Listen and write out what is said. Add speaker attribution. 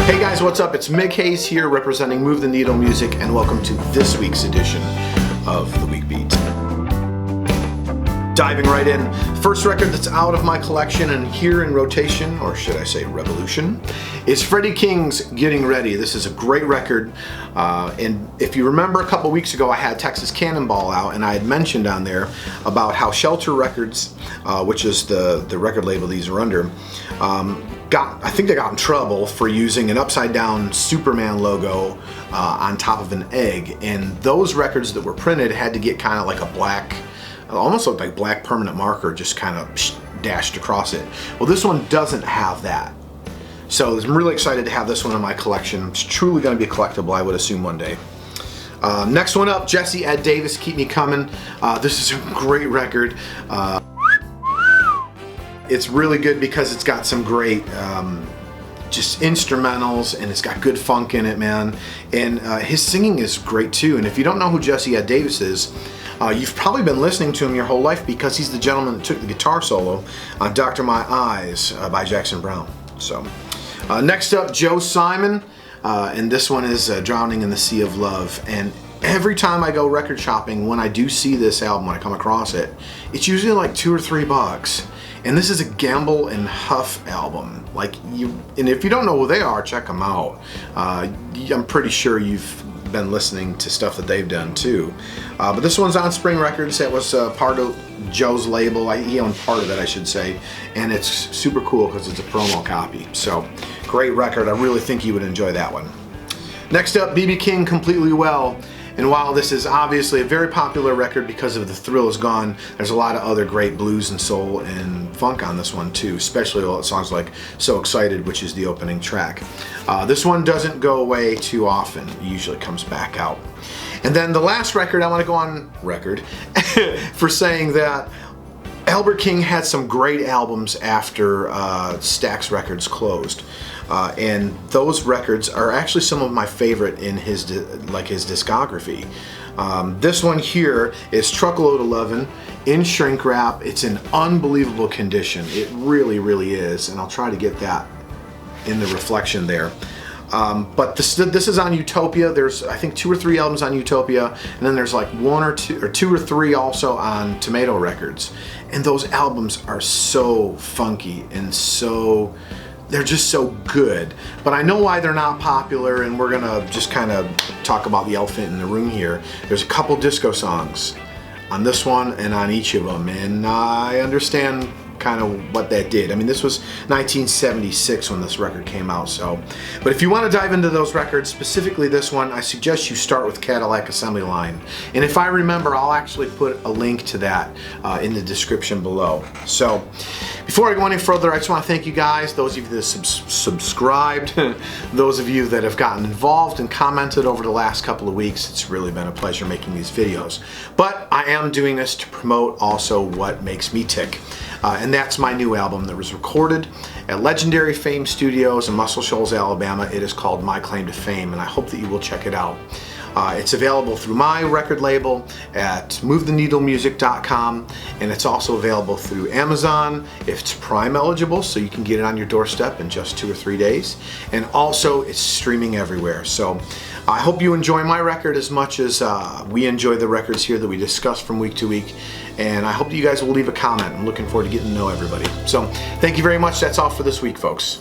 Speaker 1: Hey guys, what's up? It's Mick here representing Move the Needle Music, and welcome to this week's edition of The Week Beat. Diving right in, first record that's out of my collection and here in rotation, or should I say revolution, is Freddy Kings' Getting Ready. This is a great record, and if you remember a couple weeks ago I had Texas Cannonball out, and I had mentioned on there about how Shelter Records, which is the record label these are under, I think they got in trouble for using an upside down Superman logo on top of an egg, and those records that were printed had to get kind of like a black, almost looked like black permanent marker just kind of dashed across it. Well, this one doesn't have that. So I'm really excited to have this one in my collection. It's truly going to be collectible, I would assume, one day. Next one up, Jesse Ed Davis, Keep Me Coming. This is a great record. It's really good because it's got some great just instrumentals, and it's got good funk in it, man. And his singing is great too. And if you don't know who Jesse Ed Davis is, you've probably been listening to him your whole life because he's the gentleman that took the guitar solo on Dr. My Eyes by Jackson Browne. So next up, Joe Simon, and this one is Drowning in the Sea of Love. And every time I go record shopping, when I do see this album, when I come across it, it's usually like $2 or $3. And this is a Gamble and Huff album. And if you don't know who they are, check them out. I'm pretty sure you've been listening to stuff that they've done too. But this one's on Spring Records. That was part of Joe's label. He owned part of it, I should say. And it's super cool because it's a promo copy. So, great record. I really think you would enjoy that one. Next up, B.B. King, Completely Well. And while this is obviously a very popular record because of The Thrill Is Gone, there's a lot of other great blues and soul and funk on this one too, especially songs like So Excited, which is the opening track. This one doesn't go away too often. It usually comes back out. And then the last record, I want to go on record for saying that Albert King had some great albums after Stax Records closed. And those records are actually some of my favorite in his discography. This one here is Truckload 11 in shrink wrap. It's in unbelievable condition. It really, really is. And I'll try to get that in the reflection there. But this is on Utopia. There's, I think, 2 or 3 albums on Utopia, and then there's like 1 or 2 or 3 also on Tomato Records. And those albums are so funky and they're just so good. But I know why they're not popular, and we're gonna just kind of talk about the elephant in the room here. There's a couple disco songs on this one and on each of them, and I understand kind of what that did. I mean, this was 1976 when this record came out, so. But if you want to dive into those records, specifically this one, I suggest you start with Cadillac Assembly Line. And if I remember, I'll actually put a link to that in the description below. So, before I go any further, I just want to thank you guys, those of you that subscribed, those of you that have gotten involved and commented over the last couple of weeks. It's really been a pleasure making these videos. But I am doing this to promote also what makes me tick. And that's my new album that was recorded at Legendary Fame Studios in Muscle Shoals, Alabama. It is called My Claim to Fame, and I hope that you will check it out. It's available through my record label at movetheneedlemusic.com, and it's also available through Amazon if it's Prime eligible, so you can get it on your doorstep in just 2 or 3 days. And also, it's streaming everywhere. So I hope you enjoy my record as much as we enjoy the records here that we discuss from week to week. And I hope that you guys will leave a comment. I'm looking forward to getting to know everybody. So thank you very much. That's all for this week, folks.